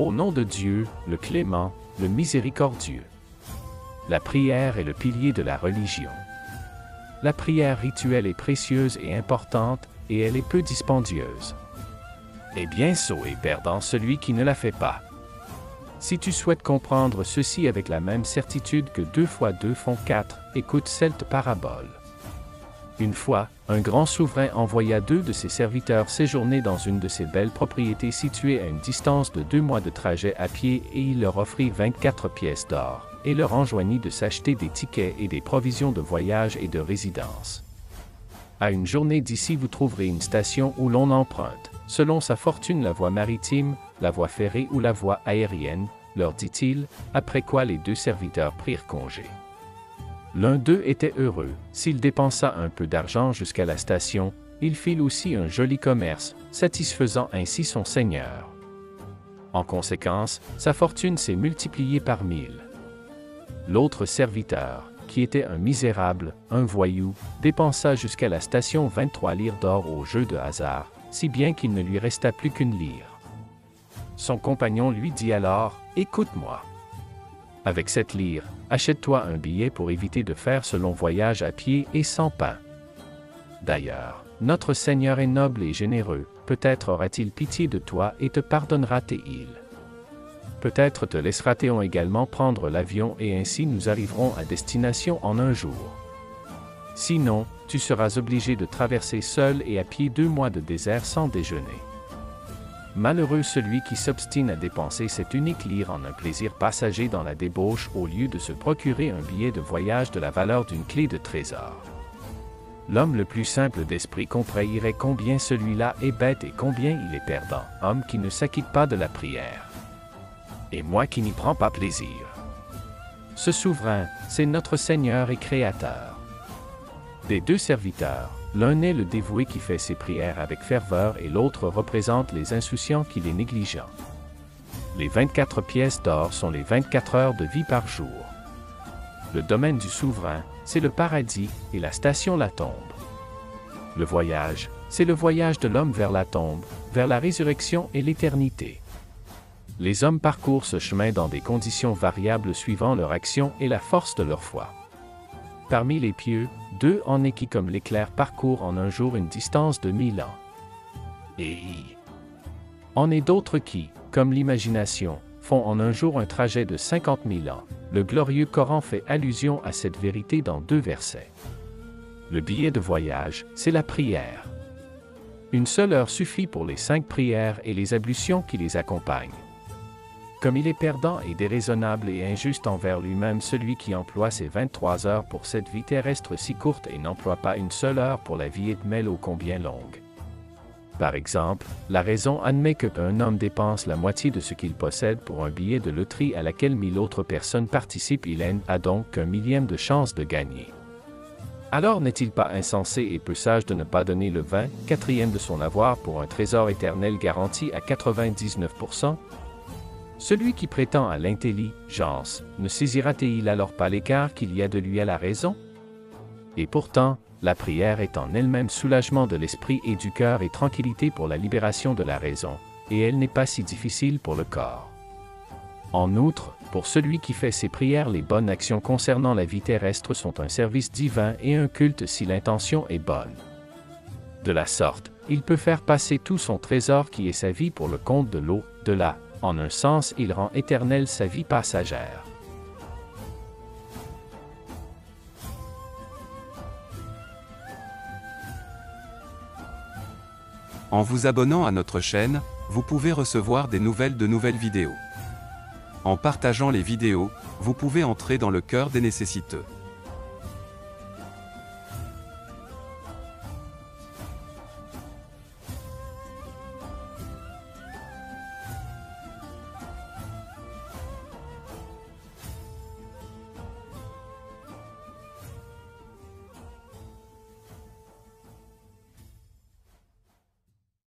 Au nom de Dieu, le clément, le miséricordieux. La prière est le pilier de la religion. La prière rituelle est précieuse et importante, et elle est peu dispendieuse. Et bien sot et perdant celui qui ne la fait pas. Si tu souhaites comprendre ceci avec la même certitude que 2 fois 2 font 4, écoute cette parabole. Une fois, un grand souverain envoya 2 de ses serviteurs séjourner dans une de ses belles propriétés situées à une distance de 2 mois de trajet à pied et il leur offrit 24 pièces d'or, et leur enjoignit de s'acheter des tickets et des provisions de voyage et de résidence. À une journée d'ici vous trouverez une station où l'on emprunte, selon sa fortune la voie maritime, la voie ferrée ou la voie aérienne, leur dit-il, après quoi les 2 serviteurs prirent congé. L'un d'eux était heureux, s'il dépensa un peu d'argent jusqu'à la station, il fit aussi un joli commerce, satisfaisant ainsi son seigneur. En conséquence, sa fortune s'est multipliée par 1000. L'autre serviteur, qui était un misérable, un voyou, dépensa jusqu'à la station 23 lyres d'or au jeu de hasard, si bien qu'il ne lui resta plus qu'une lyre. Son compagnon lui dit alors, « Écoute-moi. Avec cette lyre, achète-toi un billet pour éviter de faire ce long voyage à pied et sans pain. D'ailleurs, notre Seigneur est noble et généreux, peut-être aura-t-il pitié de toi et te pardonnera tes îles. Peut-être te laissera-t-on également prendre l'avion et ainsi nous arriverons à destination en un jour. Sinon, tu seras obligé de traverser seul et à pied 2 mois de désert sans déjeuner. Malheureux celui qui s'obstine à dépenser cette unique lyre en un plaisir passager dans la débauche au lieu de se procurer un billet de voyage de la valeur d'une clé de trésor. L'homme le plus simple d'esprit comprendrait combien celui-là est bête et combien il est perdant, homme qui ne s'acquitte pas de la prière. Et moi qui n'y prends pas plaisir. Ce souverain, c'est notre Seigneur et Créateur. Des 2 serviteurs, l'un est le dévoué qui fait ses prières avec ferveur et l'autre représente les insouciants qui les négligent. Les 24 pièces d'or sont les 24 heures de vie par jour. Le domaine du souverain, c'est le paradis, et la station la tombe. Le voyage, c'est le voyage de l'homme vers la tombe, vers la résurrection et l'éternité. Les hommes parcourent ce chemin dans des conditions variables suivant leur action et la force de leur foi. Parmi les pieux, 2 en est qui comme l'éclair parcourent en un jour une distance de 1000 ans. Et en est d'autres qui, comme l'imagination, font en un jour un trajet de 50 000 ans. Le glorieux Coran fait allusion à cette vérité dans 2 versets. Le billet de voyage, c'est la prière. Une seule heure suffit pour les 5 prières et les ablutions qui les accompagnent. Comme il est perdant et déraisonnable et injuste envers lui-même celui qui emploie ses 23 heures pour cette vie terrestre si courte et n'emploie pas une seule heure pour la vie éternelle ô combien longue. Par exemple, la raison admet qu'un homme dépense la moitié de ce qu'il possède pour un billet de loterie à laquelle 1000 autres personnes participent, il a donc qu'un millième de chance de gagner. Alors n'est-il pas insensé et peu sage de ne pas donner le 24e de son avoir pour un trésor éternel garanti à 99%? Celui qui prétend à l'intelligence, ne saisira-t-il alors pas l'écart qu'il y a de lui à la raison? Et pourtant, la prière est en elle-même soulagement de l'esprit et du cœur et tranquillité pour la libération de la raison, et elle n'est pas si difficile pour le corps. En outre, pour celui qui fait ses prières, les bonnes actions concernant la vie terrestre sont un service divin et un culte si l'intention est bonne. De la sorte, il peut faire passer tout son trésor qui est sa vie pour le compte de l'au-delà. En un sens, il rend éternelle sa vie passagère. En vous abonnant à notre chaîne, vous pouvez recevoir des nouvelles de nouvelles vidéos. En partageant les vidéos, vous pouvez entrer dans le cœur des nécessiteux.